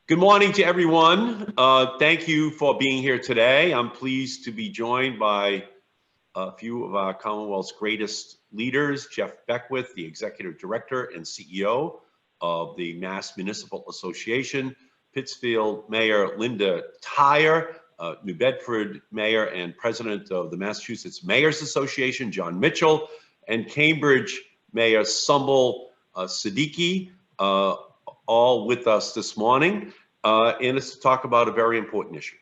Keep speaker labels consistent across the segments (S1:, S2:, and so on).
S1: Good morning to everyone. Thank you for being here today. I'm pleased to be joined by a few of our Commonwealth's greatest leaders, Jeff Beckwith, the Executive Director and CEO of the Mass Municipal Association, Pittsfield Mayor Linda Tyer, New Bedford Mayor and President of the Massachusetts Mayors Association, John Mitchell, and Cambridge Mayor Samuelsiddiki, all with us this morning, and it's to talk about a very important issue.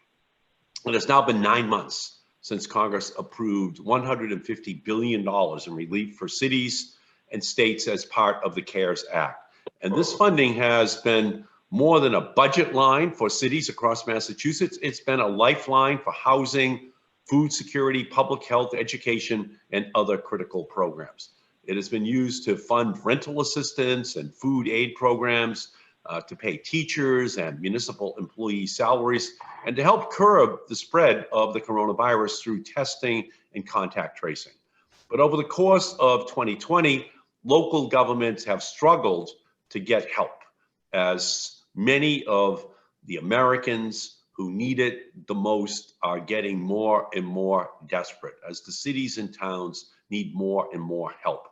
S1: It has now been 9 months since Congress approved $150 billion in relief for cities and states as part of the CARES Act. And this funding has been more than a budget line for cities across Massachusetts. It's been a lifeline for housing, food security, public health, education, and other critical programs. It has been used to fund rental assistance and food aid programs, to pay teachers and municipal employee salaries, and to help curb the spread of the coronavirus through testing and contact tracing. But over the course of 2020, local governments have struggled to get help, as many of the Americans who need it the most are getting more and more desperate, as the cities and towns need more and more help.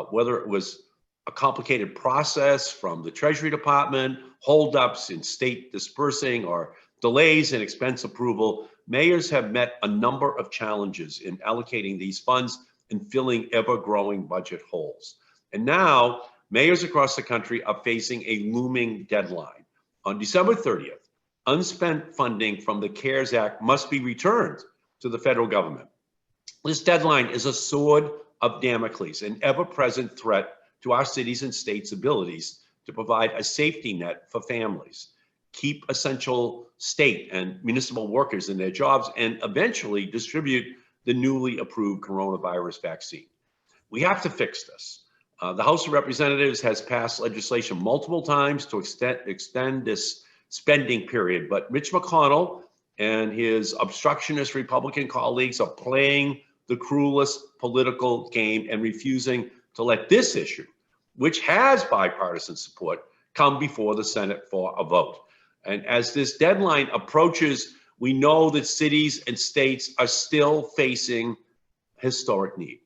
S1: Whether it was a complicated process from the Treasury Department, holdups in state dispersing, or delays in expense approval, mayors have met a number of challenges in allocating these funds and filling ever-growing budget holes. And now, mayors across the country are facing a looming deadline. On December 30th, unspent funding from the CARES Act must be returned to the federal government. This deadline is a sword of Damocles, an ever-present threat to our cities and states' abilities to provide a safety net for families, keep essential state and municipal workers in their jobs, and eventually distribute the newly approved coronavirus vaccine. We have to fix this. The House of Representatives has passed legislation multiple times to extend this spending period, but Mitch McConnell and his obstructionist Republican colleagues are playing the cruelest political game and refusing to let this issue, which has bipartisan support, come before the Senate for a vote. And as this deadline approaches, we know that cities and states are still facing historic need.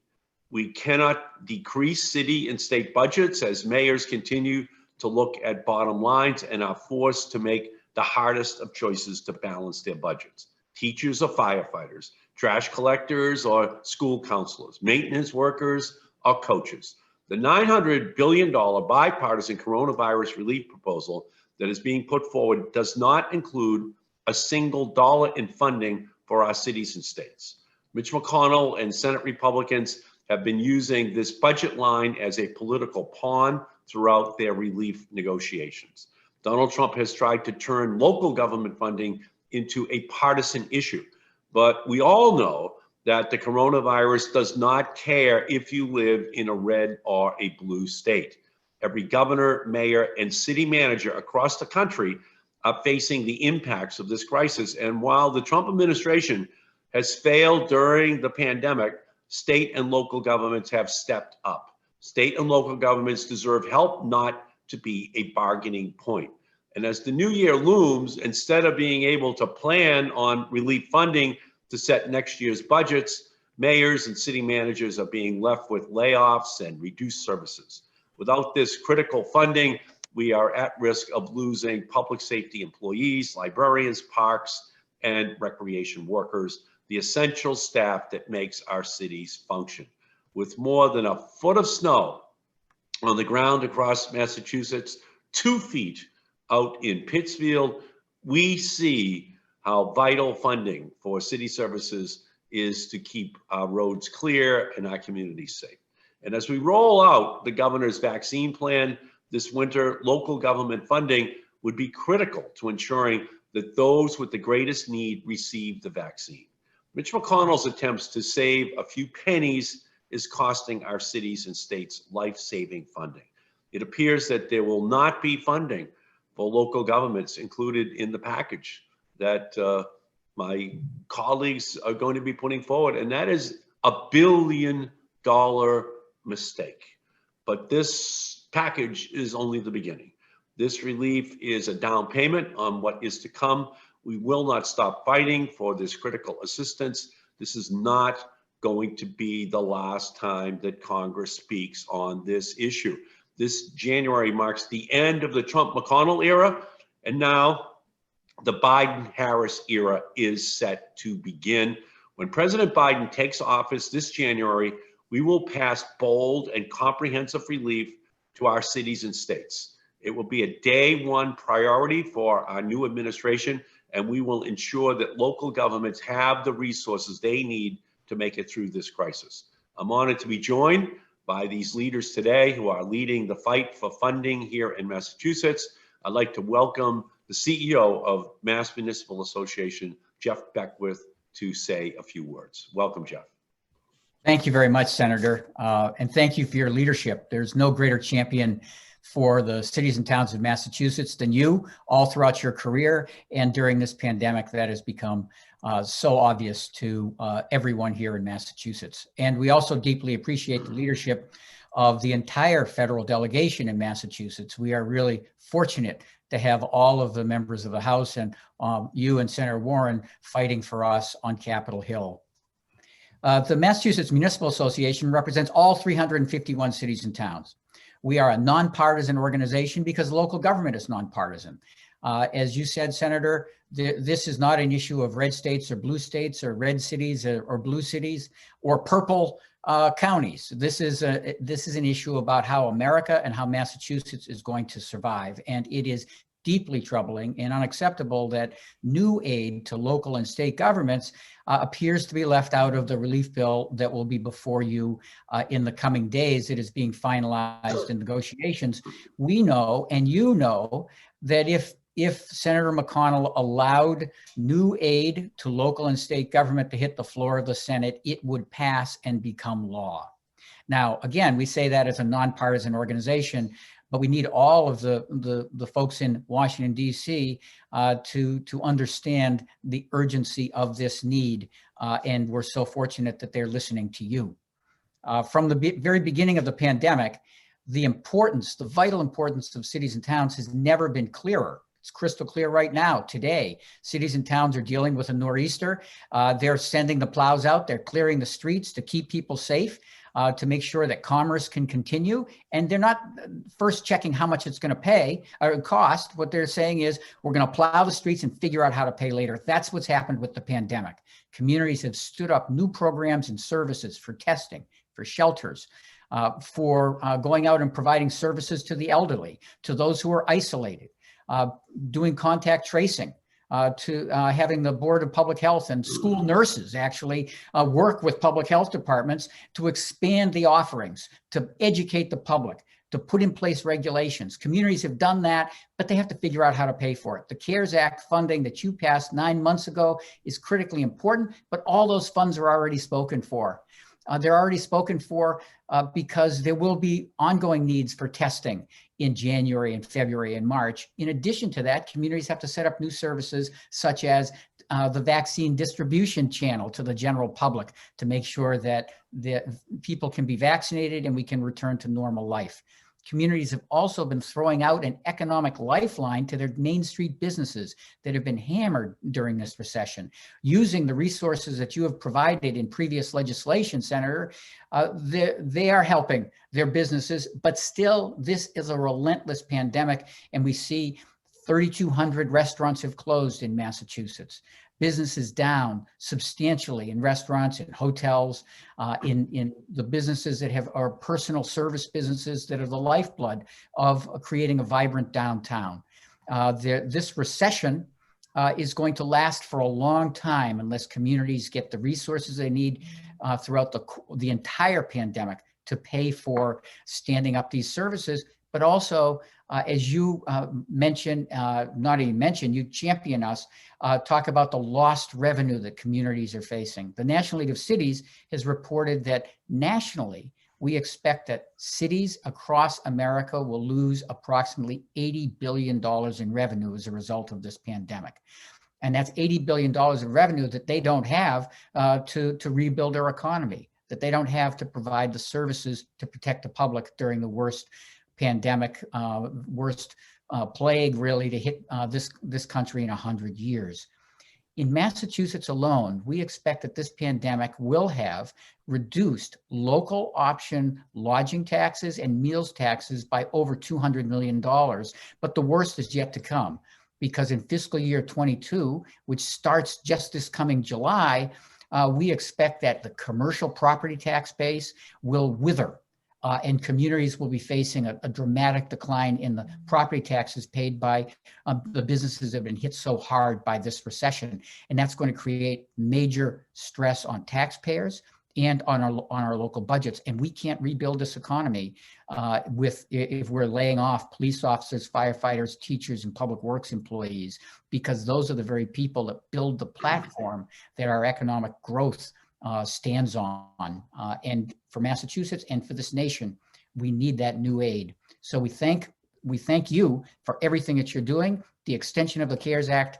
S1: We cannot decrease city and state budgets as mayors continue to look at bottom lines and are forced to make the hardest of choices to balance their budgets. Teachers or firefighters, trash collectors or school counselors, maintenance workers or coaches. The $900 billion bipartisan coronavirus relief proposal that is being put forward does not include a single dollar in funding for our cities and states. Mitch McConnell and Senate Republicans have been using this budget line as a political pawn throughout their relief negotiations. Donald Trump has tried to turn local government funding into a partisan issue, but we all know that the coronavirus does not care if you live in a red or a blue state. Every governor, mayor, and city manager across the country are facing the impacts of this crisis. And while the Trump administration has failed during the pandemic, state and local governments have stepped up. State and local governments deserve help, not to be a bargaining point. And as the new year looms, instead of being able to plan on relief funding to set next year's budgets, mayors and city managers are being left with layoffs and reduced services. Without this critical funding, we are at risk of losing public safety employees, librarians, parks, and recreation workers, the essential staff that makes our cities function. With more than a foot of snow on the ground across Massachusetts, 2 feet out in Pittsfield, we see how vital funding for city services is to keep our roads clear and our communities safe. And as we roll out the governor's vaccine plan this winter, local government funding would be critical to ensuring that those with the greatest need receive the vaccine. Mitch McConnell's attempts to save a few pennies is costing our cities and states life-saving funding. It appears that there will not be funding for local governments included in the package that my colleagues are going to be putting forward, and that is $1 billion mistake. But this package is only the beginning. This relief is a down payment on what is to come. We will not stop fighting for this critical assistance. This is not going to be the last time that Congress speaks on this issue. This January marks the end of the Trump-McConnell era, and now the Biden-Harris era is set to begin. When President Biden takes office this January, we will pass bold and comprehensive relief to our cities and states. It will be a day one priority for our new administration, and we will ensure that local governments have the resources they need to make it through this crisis. I'm honored to be joined by these leaders today who are leading the fight for funding here in Massachusetts. I'd like to welcome the CEO of Mass Municipal Association, Jeff Beckwith, to say a few words. Welcome, Jeff.
S2: Thank you very much, Senator, and thank you for your leadership. There's no greater champion for the cities and towns of Massachusetts than you, all throughout your career and during this pandemic that has become so obvious to everyone here in Massachusetts. And we also deeply appreciate the leadership of the entire federal delegation in Massachusetts. We are really fortunate to have all of the members of the House and you and Senator Warren fighting for us on Capitol Hill. The Massachusetts Municipal Association represents all 351 cities and towns. We are a nonpartisan organization because local government is nonpartisan. As you said, Senator, this is not an issue of red states or blue states or red cities or blue cities or purple counties. This is an issue about how America and how Massachusetts is going to survive. And it is deeply troubling and unacceptable that new aid to local and state governments appears to be left out of the relief bill that will be before you in the coming days. It is being finalized in negotiations. We know, and you know, that if Senator McConnell allowed new aid to local and state government to hit the floor of the Senate, it would pass and become law. Now, again, we say that as a nonpartisan organization, but we need all of the folks in Washington, D.C. To understand the urgency of this need. And we're so fortunate that they're listening to you. From the very beginning of the pandemic, the vital importance of cities and towns has never been clearer. It's crystal clear right now, today. Cities and towns are dealing with a nor'easter. They're sending the plows out. They're clearing the streets to keep people safe, to make sure that commerce can continue. And they're not first checking how much it's going to pay or cost. What they're saying is, we're going to plow the streets and figure out how to pay later. That's what's happened with the pandemic. Communities have stood up new programs and services for testing, for shelters, for going out and providing services to the elderly, to those who are isolated. Doing contact tracing, to having the Board of Public Health and school nurses actually work with public health departments to expand the offerings, to educate the public, to put in place regulations. Communities have done that, but they have to figure out how to pay for it. The CARES Act funding that you passed 9 months ago is critically important, but all those funds are already spoken for. They're already spoken for because there will be ongoing needs for testing in January and February and March. In addition to that, communities have to set up new services such as the vaccine distribution channel to the general public to make sure that the people can be vaccinated and we can return to normal life. Communities have also been throwing out an economic lifeline to their Main Street businesses that have been hammered during this recession. Using the resources that you have provided in previous legislation, Senator, they are helping their businesses, but still this is a relentless pandemic, and we see 3,200 restaurants have closed in Massachusetts. Businesses down substantially in restaurants and hotels, in the businesses that are personal service businesses that are the lifeblood of creating a vibrant downtown. This recession is going to last for a long time unless communities get the resources they need throughout the entire pandemic to pay for standing up these services, but also as you mentioned, not even mentioned, you champion us, talk about the lost revenue that communities are facing. The National League of Cities has reported that nationally, we expect that cities across America will lose approximately $80 billion in revenue as a result of this pandemic. And that's $80 billion of revenue that they don't have to rebuild their economy, that they don't have to provide the services to protect the public during the worst pandemic, worst plague really to hit this country in 100 years. In Massachusetts alone, we expect that this pandemic will have reduced local option lodging taxes and meals taxes by over $200 million. But the worst is yet to come, because in fiscal year 22, which starts just this coming July, we expect that the commercial property tax base will wither. And communities will be facing a dramatic decline in the property taxes paid by the businesses that have been hit so hard by this recession. And that's going to create major stress on taxpayers and on our local budgets. And we can't rebuild this economy if we're laying off police officers, firefighters, teachers, and public works employees, because those are the very people that build the platform that our economic growth stands on. And for Massachusetts and for this nation, we need that new aid. So we thank you for everything that you're doing. The extension of the CARES Act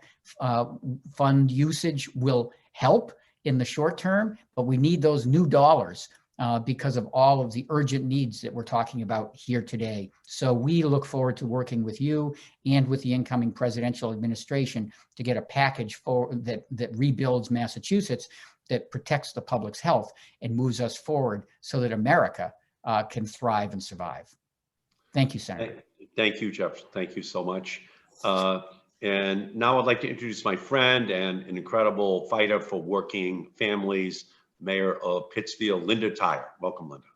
S2: fund usage will help in the short term, but we need those new dollars because of all of the urgent needs that we're talking about here today. So we look forward to working with you and with the incoming presidential administration to get a package that rebuilds Massachusetts, that protects the public's health and moves us forward so that America can thrive and survive. Thank you, Senator.
S1: Thank you, Jeff. Thank you so much. And now I'd like to introduce my friend and an incredible fighter for working families, Mayor of Pittsfield, Linda Tyree. Welcome, Linda.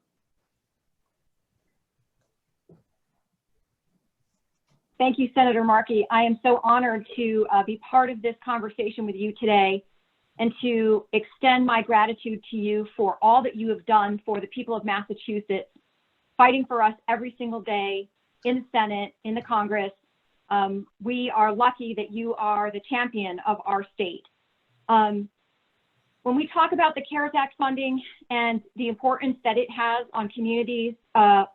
S3: Thank you, Senator Markey. I am so honored to be part of this conversation with you today, and to extend my gratitude to you for all that you have done for the people of Massachusetts, fighting for us every single day in the Senate, in the Congress. We are lucky that you are the champion of our state. When we talk about the CARES Act funding and the importance that it has on communities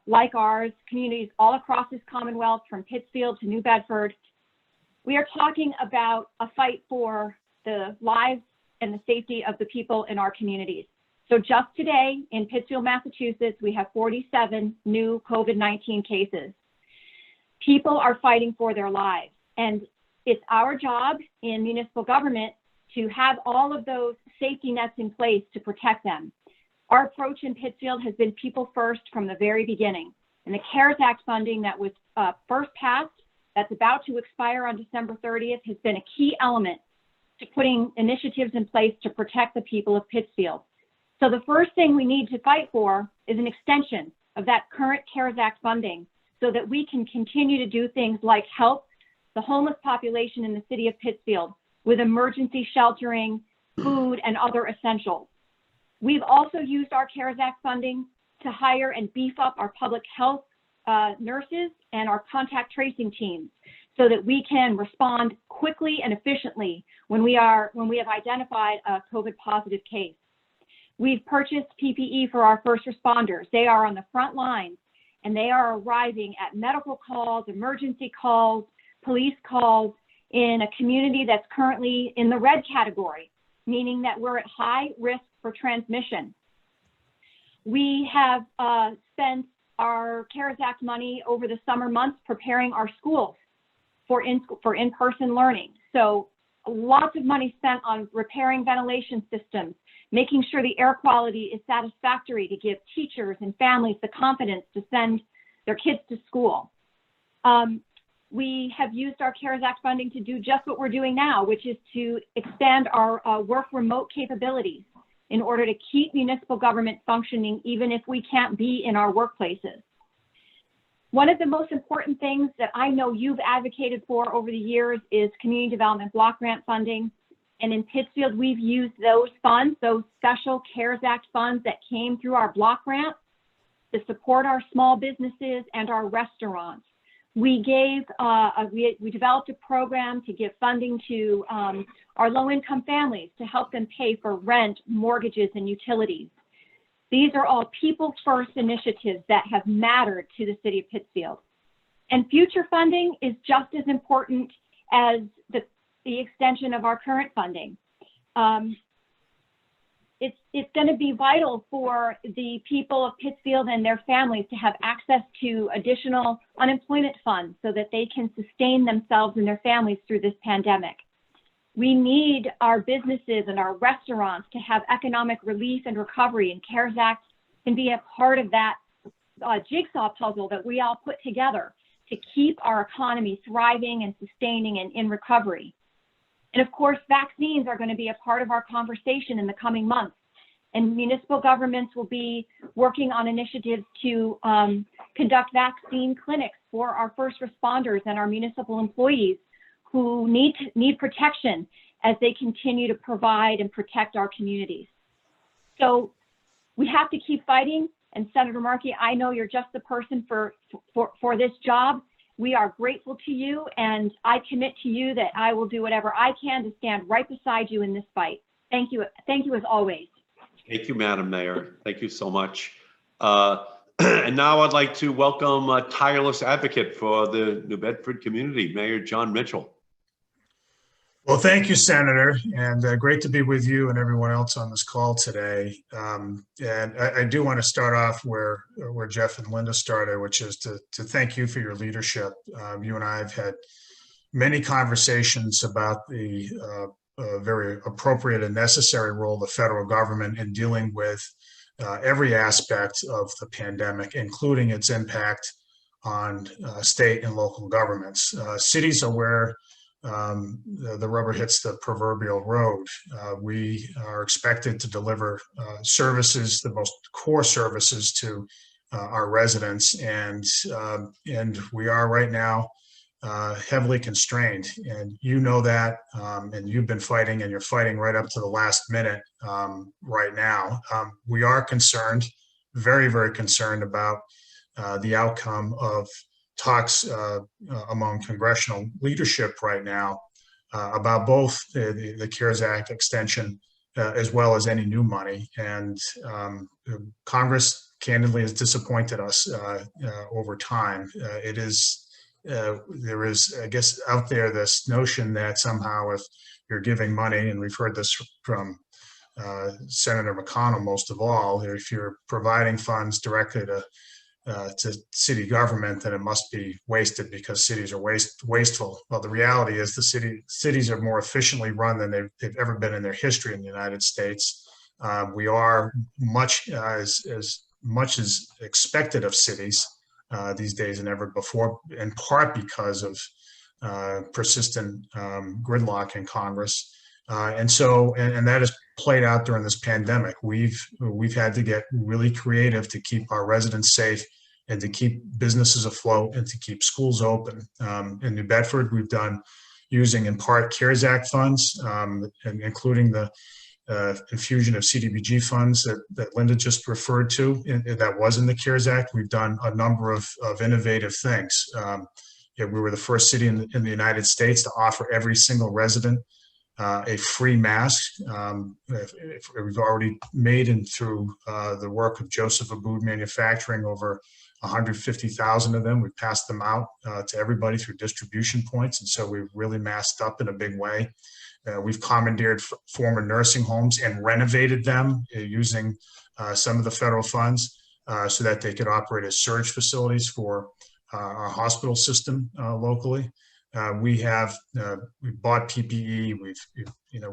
S3: like ours, communities all across this Commonwealth, from Pittsfield to New Bedford, we are talking about a fight for the lives and the safety of the people in our communities. So just today in Pittsfield, Massachusetts, we have 47 new COVID-19 cases. People are fighting for their lives, and it's our job in municipal government to have all of those safety nets in place to protect them. Our approach in Pittsfield has been people first from the very beginning. And the CARES Act funding that was first passed, that's about to expire on December 30th, has been a key element to putting initiatives in place to protect the people of Pittsfield. So the first thing we need to fight for is an extension of that current CARES Act funding so that we can continue to do things like help the homeless population in the city of Pittsfield with emergency sheltering, food, and other essentials. We've also used our CARES Act funding to hire and beef up our public health nurses and our contact tracing teams so that we can respond quickly and efficiently when we have identified a COVID positive case. We've purchased PPE for our first responders. They are on the front lines, and they are arriving at medical calls, emergency calls, police calls in a community that's currently in the red category, meaning that we're at high risk for transmission. We have spent our CARES Act money over the summer months preparing our schools for in-person learning. So lots of money spent on repairing ventilation systems, making sure the air quality is satisfactory to give teachers and families the confidence to send their kids to school. We have used our CARES Act funding to do just what we're doing now, which is to expand our work remote capabilities in order to keep municipal government functioning even if we can't be in our workplaces. One of the most important things that I know you've advocated for over the years is community development block grant funding. And in Pittsfield, we've used those funds, those special CARES Act funds that came through our block grant, to support our small businesses and our restaurants. We developed a program to give funding to our low-income families to help them pay for rent, mortgages, and utilities. These are all people-first initiatives that have mattered to the city of Pittsfield. And future funding is just as important as the extension of our current funding. it's going to be vital for the people of Pittsfield and their families to have access to additional unemployment funds so that they can sustain themselves and their families through this pandemic. We need our businesses and our restaurants to have economic relief and recovery, and CARES Act can be a part of that jigsaw puzzle that we all put together to keep our economy thriving and sustaining and in recovery. And of course, vaccines are going to be a part of our conversation in the coming months. And municipal governments will be working on initiatives to conduct vaccine clinics for our first responders and our municipal employees who need protection as they continue to provide and protect our communities. So we have to keep fighting. And Senator Markey, I know you're just the person for this job. We are grateful to you, and I commit to you that I will do whatever I can to stand right beside you in this fight. Thank you. Thank you as always.
S1: Thank you, Madam Mayor. Thank you so much. And now I'd like to welcome a tireless advocate for the New Bedford community, Mayor John Mitchell.
S4: Well, thank you, Senator, and great to be with you and everyone else on this call today. And I do want to start off where Jeff and Linda started, which is to thank you for your leadership. You and I have had many conversations about the very appropriate and necessary role of the federal government in dealing with every aspect of the pandemic, including its impact on state and local governments. Cities are where the rubber hits the proverbial road. We are expected to deliver services, the most core services to our residents, and we are right now heavily constrained. And you know that, and you've been fighting, and you're fighting right up to the last minute right now. We are concerned, very, very concerned about the outcome of talks among congressional leadership right now about both the CARES Act extension as well as any new money. And Congress candidly has disappointed us over time. There is, I guess, out there this notion that somehow if you're giving money, and we've heard this from Senator McConnell most of all, if you're providing funds directly to city government, then it must be wasted because cities are wasteful. Well, the reality is the cities are more efficiently run than they've ever been in their history in the United States. We are as much as expected of cities these days than ever before, in part because of persistent gridlock in Congress. And that has played out during this pandemic. We've had to get really creative to keep our residents safe and to keep businesses afloat and to keep schools open. In New Bedford, we've done using in part CARES Act funds, and including the infusion of CDBG funds that Linda just referred to, that was in the CARES Act. We've done a number of innovative things. We were the first city in the United States to offer every single resident a free mask. We've already made, and through the work of Joseph Abood Manufacturing, over 150,000 of them. We've passed them out to everybody through distribution points. And so we've really masked up in a big way. We've commandeered former nursing homes and renovated them using some of the federal funds so that they could operate as surge facilities for our hospital system locally. We bought PPE.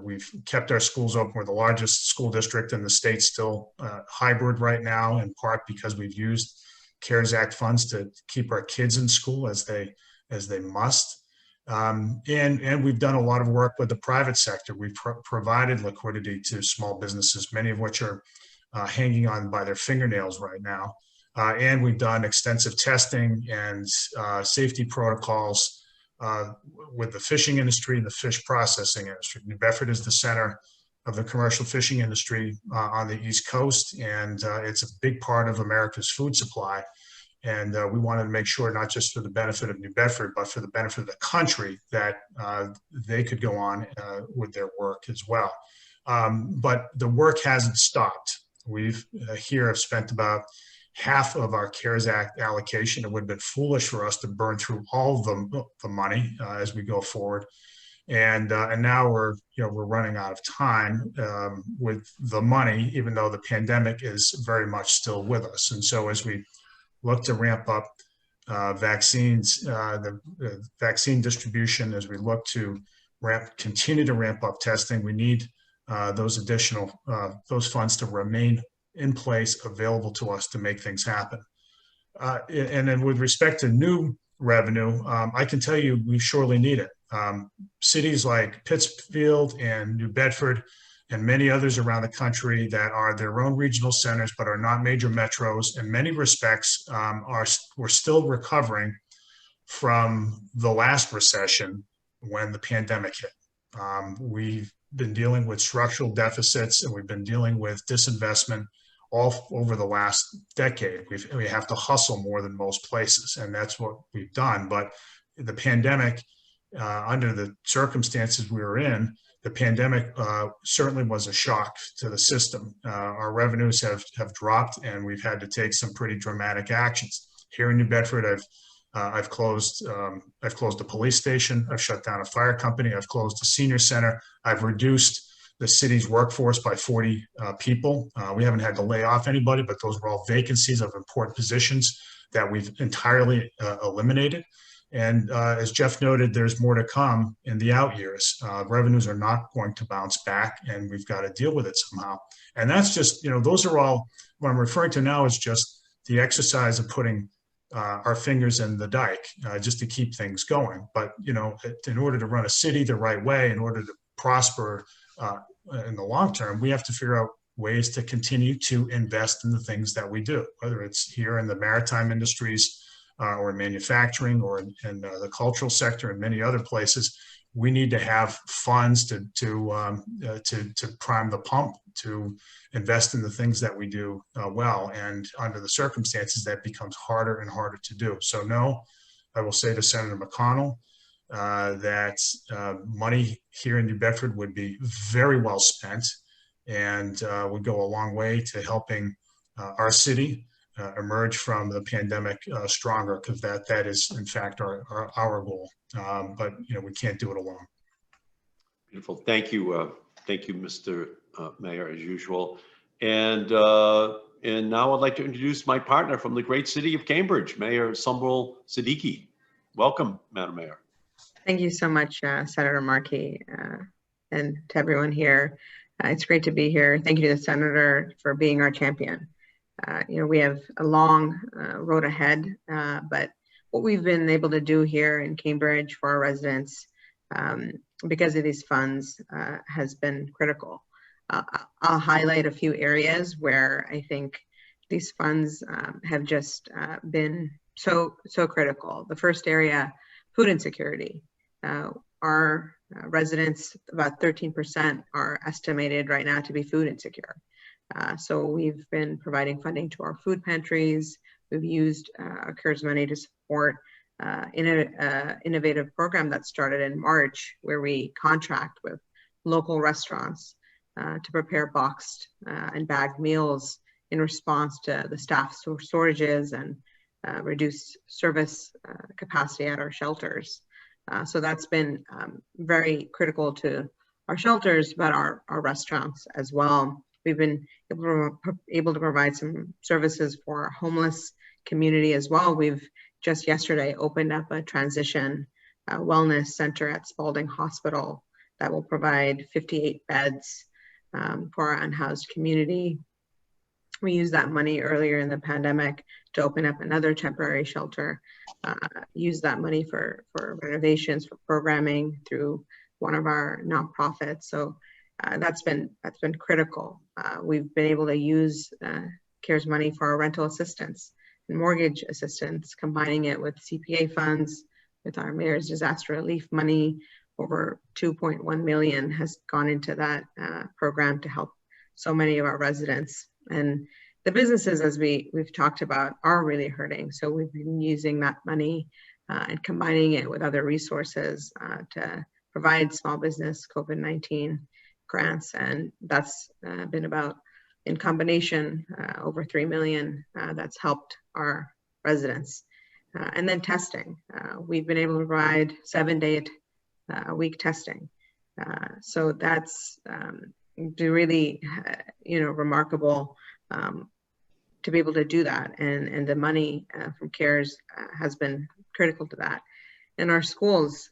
S4: We've kept our schools open. We're the largest school district in the state, still hybrid right now, in part because we've used CARES Act funds to keep our kids in school as they must. And we've done a lot of work with the private sector. We've provided liquidity to small businesses, many of which are hanging on by their fingernails right now. And we've done extensive testing and safety protocols with the fishing industry and the fish processing industry. New Bedford is the center of the commercial fishing industry on the East Coast, and it's a big part of America's food supply. And we wanted to make sure, not just for the benefit of New Bedford, but for the benefit of the country, that they could go on with their work as well. But the work hasn't stopped. We've here have spent about half of our CARES Act allocation. It would have been foolish for us to burn through all of the money as we go forward. And now we're running out of time with the money, even though the pandemic is very much still with us. And so as we look to ramp up vaccines, the vaccine distribution, as we look to continue to ramp up testing, we need those funds to remain in place, available to us to make things happen. And then with respect to new revenue, I can tell you we surely need it. Cities like Pittsfield and New Bedford and many others around the country that are their own regional centers but are not major metros, in many respects, we're still recovering from the last recession when the pandemic hit. We've been dealing with structural deficits, and we've been dealing with disinvestment all over the last decade. We have to hustle more than most places, and that's what we've done. But the pandemic, under the circumstances we were in, the pandemic certainly was a shock to the system. Our revenues have dropped, and we've had to take some pretty dramatic actions. Here in New Bedford, I've closed a police station. I've shut down a fire company. I've closed a senior center. I've reduced the city's workforce by 40 people. We haven't had to lay off anybody, but those were all vacancies of important positions that we've entirely eliminated. And as Jeff noted, there's more to come in the out years. Revenues are not going to bounce back, and we've got to deal with it somehow. And that's just, those are all, what I'm referring to now is just the exercise of putting our fingers in the dike just to keep things going. But, in order to run a city the right way, in order to prosper in the long term, we have to figure out ways to continue to invest in the things that we do, whether it's here in the maritime industries or in manufacturing or in the cultural sector and many other places. We need to have funds to prime the pump, to invest in the things that we do well. And under the circumstances, that becomes harder and harder to do. So no, I will say to Senator McConnell that money here in New Bedford would be very well spent and would go a long way to helping our city emerge from the pandemic stronger, because that is in fact our goal. But we can't do it alone.
S1: Beautiful. Thank you, Mr. Mayor, as usual. And now I'd like to introduce my partner from the great city of Cambridge, Mayor Samuelsiddiki. Welcome, Madam Mayor.
S5: Thank you so much, Senator Markey, and to everyone here. It's great to be here. Thank you to the Senator for being our champion. We have a long road ahead, but what we've been able to do here in Cambridge for our residents because of these funds has been critical. I'll highlight a few areas where I think these funds have just been so critical. The first area, food insecurity. Our residents, about 13% are estimated right now to be food insecure. So we've been providing funding to our food pantries. We've used our CARES money to support innovative program that started in March, where we contract with local restaurants to prepare boxed and bagged meals in response to the staff shortages and reduced service capacity at our shelters. So that's been very critical to our shelters, but our restaurants as well. We've been able to provide some services for our homeless community as well. We've just yesterday opened up a transition wellness center at Spalding Hospital that will provide 58 beds for our unhoused community. We used that money earlier in the pandemic to open up another temporary shelter, use that money for renovations, for programming through one of our nonprofits. So that's been critical. We've been able to use CARES money for our rental assistance and mortgage assistance, combining it with CPA funds, with our mayor's disaster relief money. Over 2.1 million has gone into that program to help so many of our residents. And the businesses, as we've talked about, are really hurting. So we've been using that money and combining it with other resources to provide small business COVID-19 grants. And that's been about, in combination, over 3 million that's helped our residents. And then testing. We've been able to provide 7-day a week testing. So that's really, remarkable to be able to do that. And the money from CARES has been critical to that. In our schools,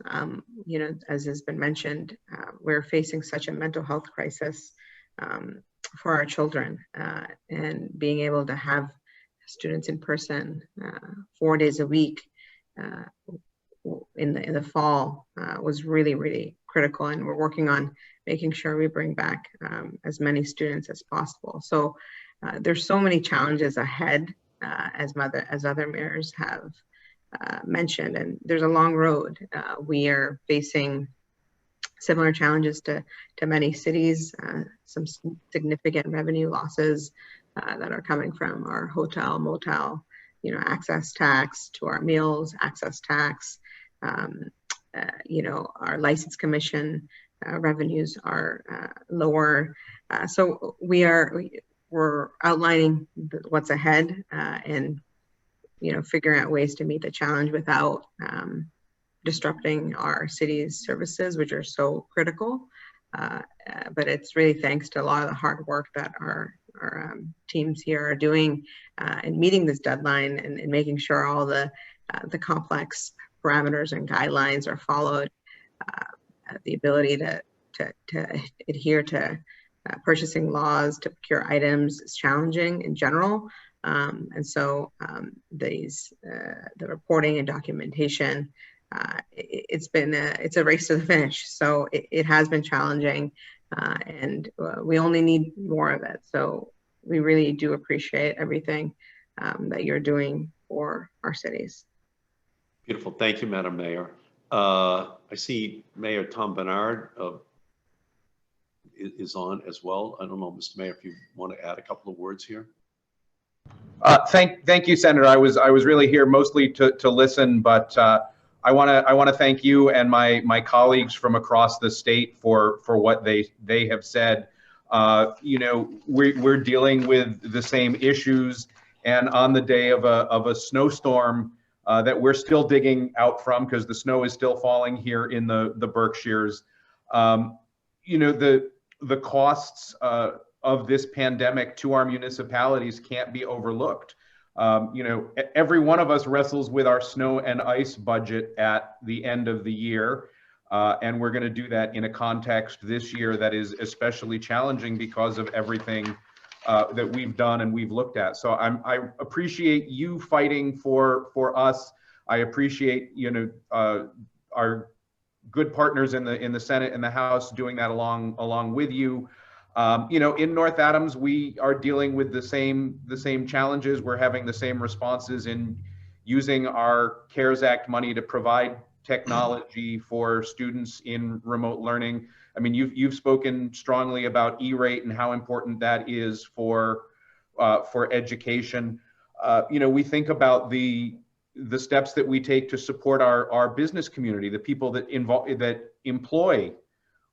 S5: as has been mentioned, we're facing such a mental health crisis for our children, and being able to have students in person 4 days a week in the fall was really, really critical. And we're working on making sure we bring back as many students as possible. So there's so many challenges ahead, as other mayors have mentioned, and there's a long road. We are facing similar challenges to many cities, some significant revenue losses that are coming from our hotel, motel, access tax, to our meals, access tax. Our license commission revenues are lower. So we're outlining what's ahead, and figuring out ways to meet the challenge without disrupting our city's services, which are so critical. But it's really thanks to a lot of the hard work that our teams here are doing in meeting this deadline, and making sure all the complex parameters and guidelines are followed. The ability to adhere to purchasing laws, to procure items is challenging in general. And so the reporting and documentation, it's a race to the finish. So it has been challenging, and we only need more of it. So we really do appreciate everything that you're doing for our cities.
S1: Beautiful. Thank you, Madam Mayor. I see Mayor Tom Bernard is on as well. I don't know, Mr. Mayor, if you want to add a couple of words here.
S6: Thank you, Senator. I was really here mostly to listen, but I want to thank you and my colleagues from across the state for what they have said. We're dealing with the same issues, and on the day of a snowstorm that we're still digging out from, because the snow is still falling here in the Berkshires. The costs of this pandemic to our municipalities can't be overlooked. Every one of us wrestles with our snow and ice budget at the end of the year. And we're going to do that in a context this year that is especially challenging because of everything that we've done and we've looked at. So I appreciate you fighting for us. I appreciate our good partners in the Senate and the House doing that along with you. In North Adams, we are dealing with the same challenges. We're having the same responses in using our CARES Act money to provide technology for students in remote learning. I mean, you've spoken strongly about E-rate and how important that is for education. We think about the steps that we take to support our business community, the people that employ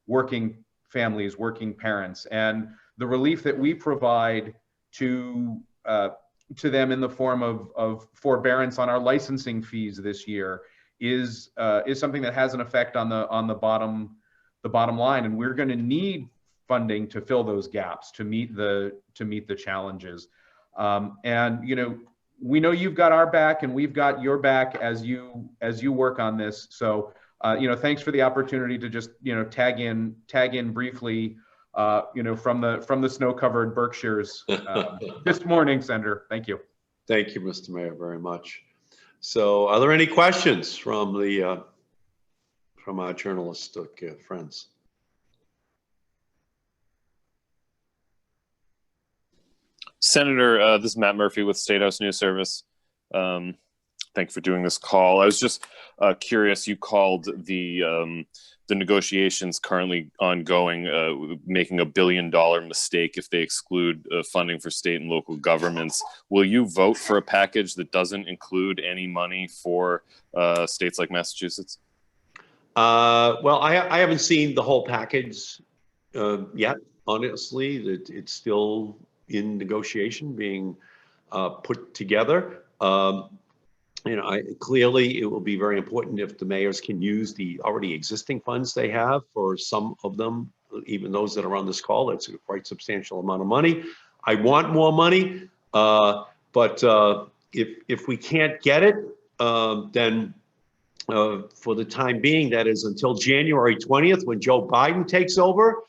S6: working families, working parents, and the relief that we provide to them in the form of forbearance on our licensing fees this year is something that has an effect on the bottom line, and we're going to need funding to fill those gaps to meet the challenges. We know you've got our back, and we've got your back as you work on this. So. Thanks for the opportunity to just, tag in briefly, from the snow-covered Berkshires this morning, Senator. Thank you.
S1: Thank you, Mr. Mayor, very much. So, are there any questions from our journalistic friends?
S7: Senator, this is Matt Murphy with State House News Service. Thank you for doing this call. I was just curious, you called the negotiations currently ongoing, making $1 billion mistake if they exclude funding for state and local governments. Will you vote for a package that doesn't include any money for states like Massachusetts?
S1: Well, I haven't seen the whole package yet, honestly. It's still in negotiation, being put together. Clearly it will be very important if the mayors can use the already existing funds they have. For some of them, even those that are on this call, it's a quite substantial amount of money. I want more money, but if we can't get it, then for the time being, that is until January 20th, when Joe Biden takes over,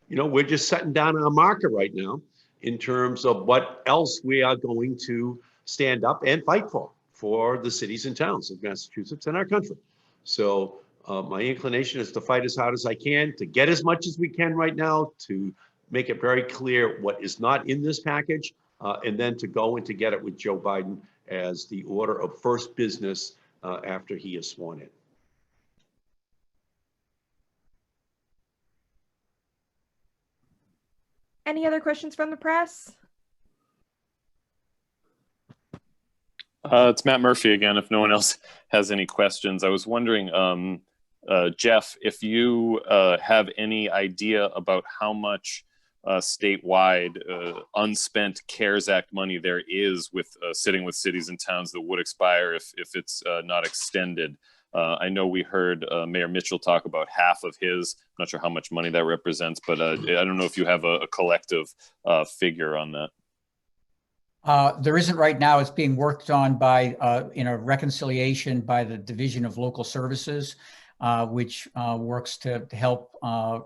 S1: we're just setting down our marker right now in terms of what else we are going to stand up and fight for the cities and towns of Massachusetts and our country. So my inclination is to fight as hard as I can, to get as much as we can right now, to make it very clear what is not in this package, and then to go and to get it with Joe Biden as the order of first business after he is sworn in.
S8: Any other questions from the press?
S7: It's Matt Murphy again. If no one else has any questions, I was wondering, Jeff, if you have any idea about how much statewide unspent CARES Act money there is with sitting with cities and towns that would expire if it's not extended. I know we heard Mayor Mitchell talk about half of his. I'm not sure how much money that represents, but I don't know if you have a collective figure on that.
S2: There isn't right now. It's being worked on by in a reconciliation by the Division of Local Services, which works to help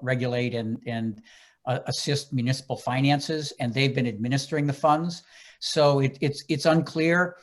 S2: regulate and assist municipal finances, and they've been administering the funds. So it's unclear.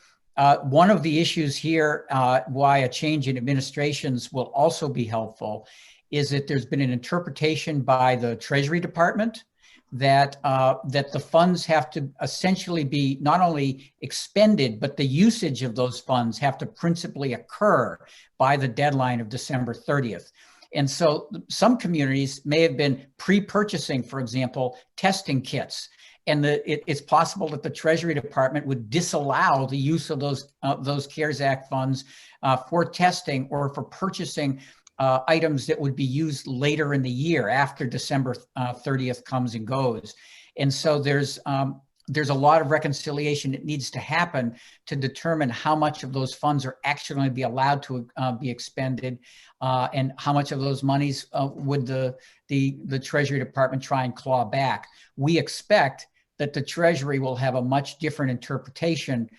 S2: One of the issues here, why a change in administrations will also be helpful, is that there's been an interpretation by the Treasury Department that the funds have to essentially be not only expended, but the usage of those funds have to principally occur by the deadline of December 30th. And so some communities may have been pre-purchasing, for example, testing kits. And it's possible that the Treasury Department would disallow the use of those CARES Act funds for testing or for purchasing items that would be used later in the year after December 30th comes and goes. And so there's a lot of reconciliation that needs to happen to determine how much of those funds are actually going to be allowed to be expended, and how much of those monies would the Treasury Department try and claw back. We expect that the Treasury will have a much different interpretation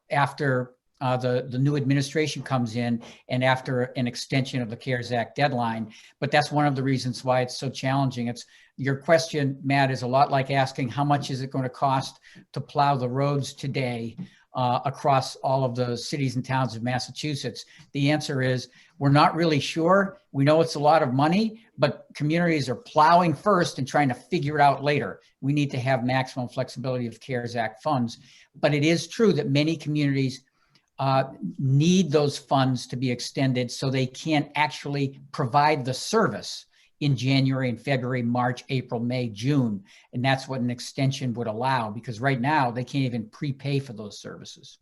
S2: after the new administration comes in and after an extension of the CARES Act deadline. But that's one of the reasons why it's so challenging. Your question, Matt, is a lot like asking how much is it going to cost to plow the roads today across all of the cities and towns of Massachusetts. The answer is we're not really sure. We know it's a lot of money, but communities are plowing first and trying to figure it out later. We need to have maximum flexibility of CARES Act funds. But it is true that many communities need those funds to be extended so they can actually provide the service in January and February, March, April, May, June. And that's what an extension would allow, because right now they can't even prepay for those services.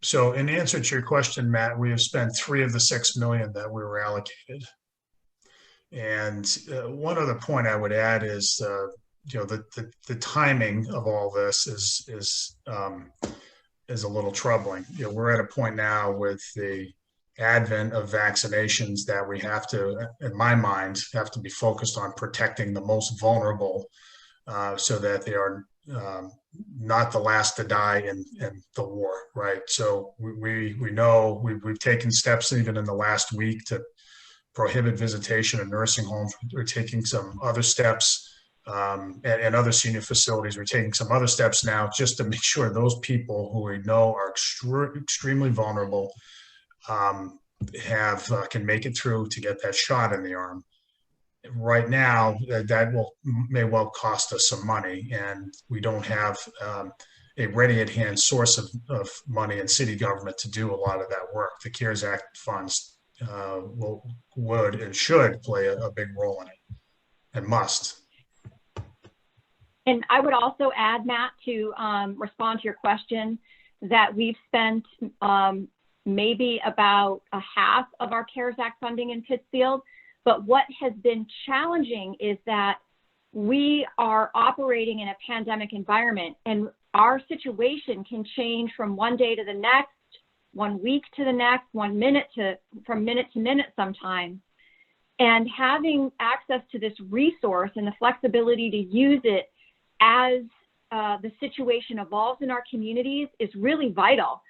S4: So in answer to your question, Matt, we have spent 3 of the 6 million that we were allocated. And one other point I would add is, the timing of all this is a little troubling. We're at a point now with the advent of vaccinations that we have to, in my mind, have to be focused on protecting the most vulnerable, so that they are not the last to die in the war, right? So we know we've taken steps even in the last week to prohibit visitation in nursing homes. We're taking some other steps, and other senior facilities. We're taking some other steps now just to make sure those people who we know are extremely vulnerable can make it through to get that shot in the arm. Right now, that may well cost us some money, and we don't have a ready at hand source of money in city government to do a lot of that work. The CARES Act funds would and should play a big role in it, and must.
S3: And I would also add, Matt, to respond to your question, that we've spent maybe about a half of our CARES Act funding in Pittsfield. But what has been challenging is that we are operating in a pandemic environment, and our situation can change from one day to the next, 1 week to the next, from minute to minute sometimes. And having access to this resource and the flexibility to use it as the situation evolves in our communities is really vital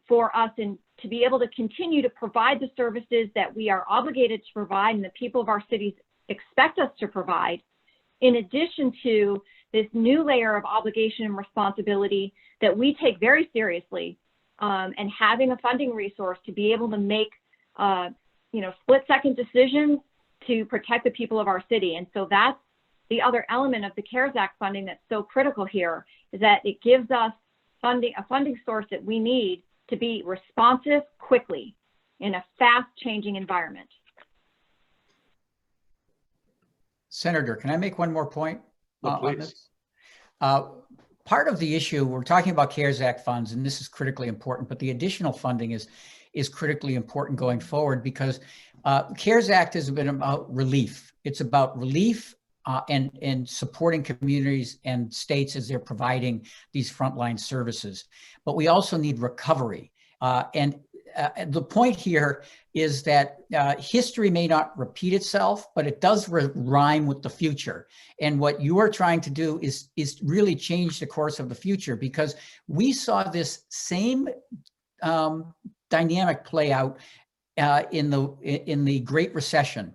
S3: for us, and to be able to continue to provide the services that we are obligated to provide and the people of our cities expect us to provide, in addition to this new layer of obligation and responsibility that we take very seriously, and having a funding resource to be able to make split-second decisions to protect the people of our city. And so that's the other element of the CARES Act funding that's so critical here, is that it gives us a funding source that we need to be responsive quickly in a fast-changing environment.
S2: Senator, can I make one more point on
S1: Please.
S2: this? Part of the issue, we're talking about CARES Act funds, and this is critically important, but the additional funding is critically important going forward, because CARES Act has been about relief. It's about relief and supporting communities and states as they're providing these frontline services. But we also need recovery. And the point here is that history may not repeat itself, but it does rhyme with the future. And what you are trying to do is really change the course of the future, because we saw this same dynamic play out in the Great Recession.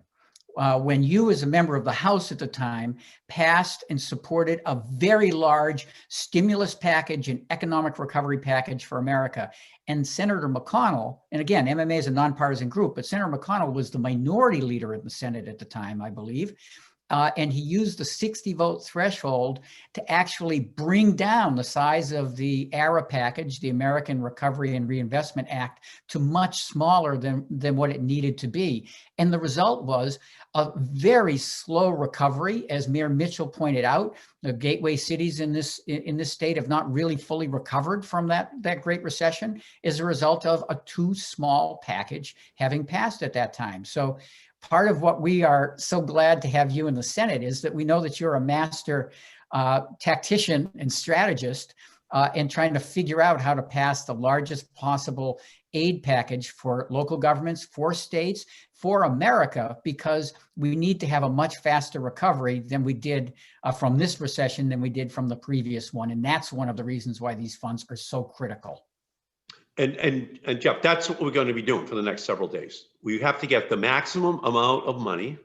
S2: When you, as a member of the House at the time, passed and supported a very large stimulus package and economic recovery package for America. And Senator McConnell, and again, MMA is a nonpartisan group, but Senator McConnell was the minority leader in the Senate at the time, I believe. And he used the 60-vote threshold to actually bring down the size of the ARA package, the American Recovery and Reinvestment Act, to much smaller than what it needed to be. And the result was a very slow recovery. As Mayor Mitchell pointed out, the gateway cities in this state have not really fully recovered from that Great Recession as a result of a too small package having passed at that time. So part of what we are so glad to have you in the Senate is that we know that you're a master tactician and strategist and trying to figure out how to pass the largest possible aid package for local governments, for states, for America, because we need to have a much faster recovery than we did from this recession than we did from the previous one. And that's one of the reasons why these funds are so critical.
S1: And Jeff, that's what we're going to be doing for the next several days. We have to get the maximum amount of money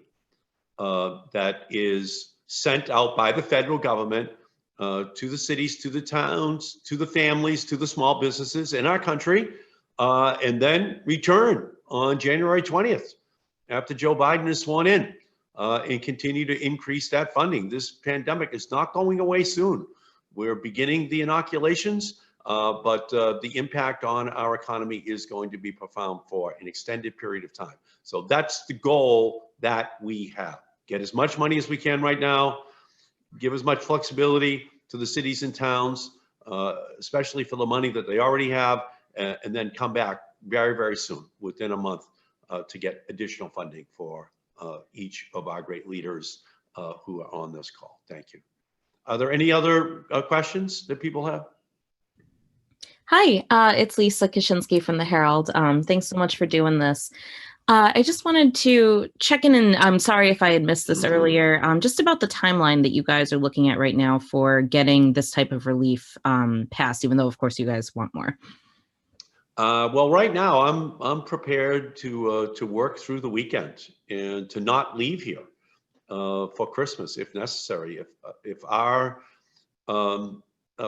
S1: that is sent out by the federal government to the cities, to the towns, to the families, to the small businesses in our country, and then return on January 20th after Joe Biden is sworn in, and continue to increase that funding. This pandemic is not going away soon. We're beginning the inoculations. But the impact on our economy is going to be profound for an extended period of time. So that's the goal that we have. Get as much money as we can right now, give as much flexibility to the cities and towns, especially for the money that they already have, and then come back very, very soon, within a month, to get additional funding for each of our great leaders who are on this call. Thank you. Are there any other questions that people have?
S9: Hi, it's Lisa Kashinsky from the Herald. Thanks so much for doing this. I just wanted to check in, and I'm sorry if I had missed this earlier, just about the timeline that you guys are looking at right now for getting this type of relief passed, even though, of course, you guys want more.
S1: Well, right now, I'm prepared to work through the weekend and to not leave here for Christmas if necessary. If our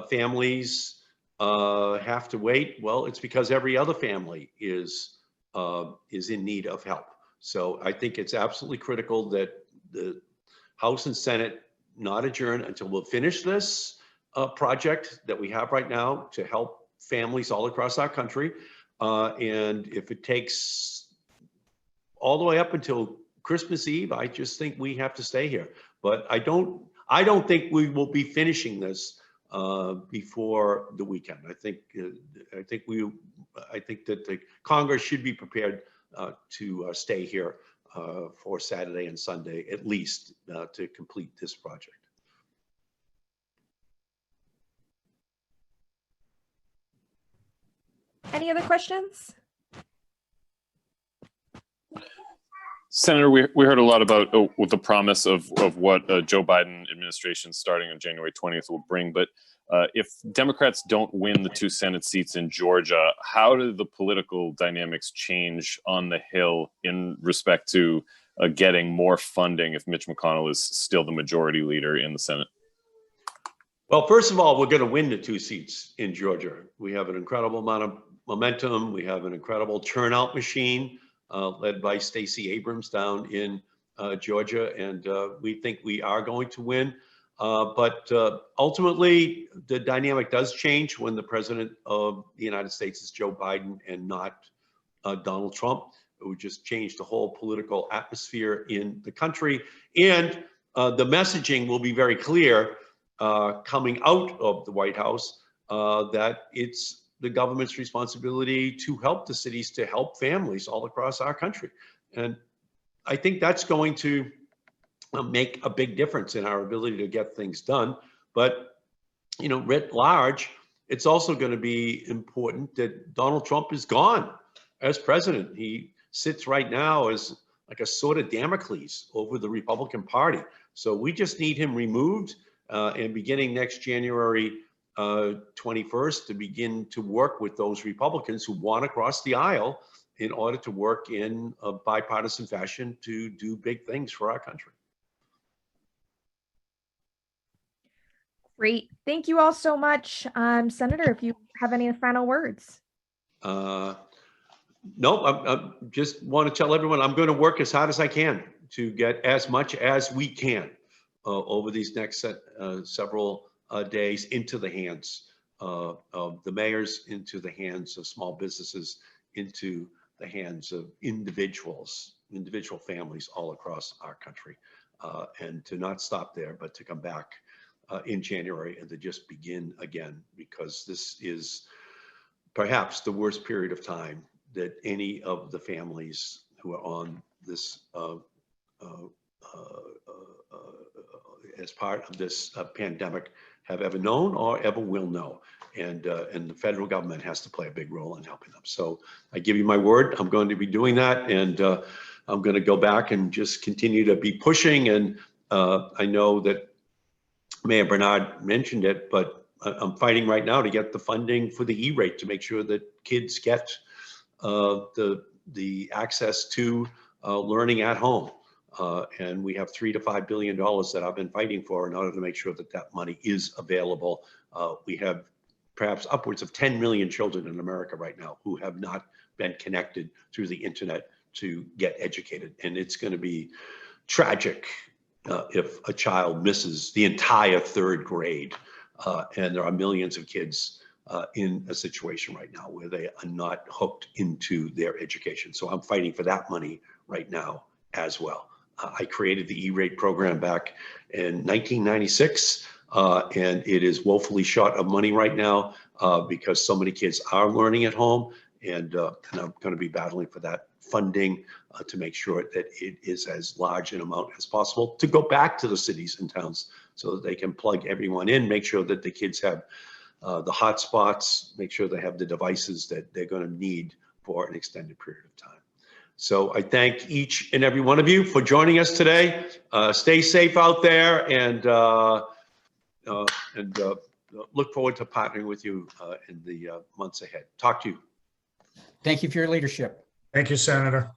S1: families have to wait, well, it's because every other family is in need of help. So I think it's absolutely critical that the House and Senate not adjourn until we'll finish this project that we have right now to help families all across our country. And if it takes all the way up until Christmas Eve, I just think we have to stay here. But I don't think we will be finishing this before the weekend. I think that the Congress should be prepared to stay here for Saturday and Sunday at least to complete this project.
S8: Any other questions?
S7: Senator, we heard a lot about with the promise of what Joe Biden administration starting on January 20th will bring. But if Democrats don't win the 2 Senate seats in Georgia, how do the political dynamics change on the Hill in respect to getting more funding if Mitch McConnell is still the majority leader in the Senate?
S1: Well, first of all, we're going to win the 2 seats in Georgia. We have an incredible amount of momentum. We have an incredible turnout machine led by Stacey Abrams down in Georgia, and we think we are going to win. But ultimately, the dynamic does change when the president of the United States is Joe Biden and not Donald Trump. It would just change the whole political atmosphere in the country. And the messaging will be very clear coming out of the White House that it's the government's responsibility to help the cities, to help families all across our country. And I think that's going to make a big difference in our ability to get things done. But, you know, writ large, it's also going to be important that Donald Trump is gone as president. He sits right now as like a sword of Damocles over the Republican Party. So we just need him removed and beginning next January 21st to begin to work with those Republicans who want to cross the aisle in order to work in a bipartisan fashion to do big things for our country.
S8: Great. Thank you all so much. Senator, if you have any final words.
S1: Nope, I just want to tell everyone I'm going to work as hard as I can to get as much as we can over these next several days into the hands of the mayors, into the hands of small businesses, into the hands of individual families all across our country, and to not stop there, but to come back in January and to just begin again, because this is perhaps the worst period of time that any of the families who are on this as part of this pandemic have ever known or ever will know. And the federal government has to play a big role in helping them. So I give you my word, I'm going to be doing that. And I'm going to go back and just continue to be pushing. And I know that Mayor Bernard mentioned it, but I'm fighting right now to get the funding for the E-rate to make sure that kids get the access to learning at home. And we have $3 to $5 billion that I've been fighting for in order to make sure that that money is available. We have perhaps upwards of 10 million children in America right now who have not been connected through the internet to get educated. And it's going to be tragic if a child misses the entire 3rd grade. And there are millions of kids in a situation right now where they are not hooked into their education. So I'm fighting for that money right now as well. I created the E-rate program back in 1996, and it is woefully short of money right now because so many kids are learning at home, and I'm going to be battling for that funding to make sure that it is as large an amount as possible to go back to the cities and towns so that they can plug everyone in, make sure that the kids have the hotspots, make sure they have the devices that they're going to need for an extended period of time. So I thank each and every one of you for joining us today. Stay safe out there, and look forward to partnering with you in the months ahead. Talk to you.
S2: Thank you for your leadership.
S4: Thank you, Senator.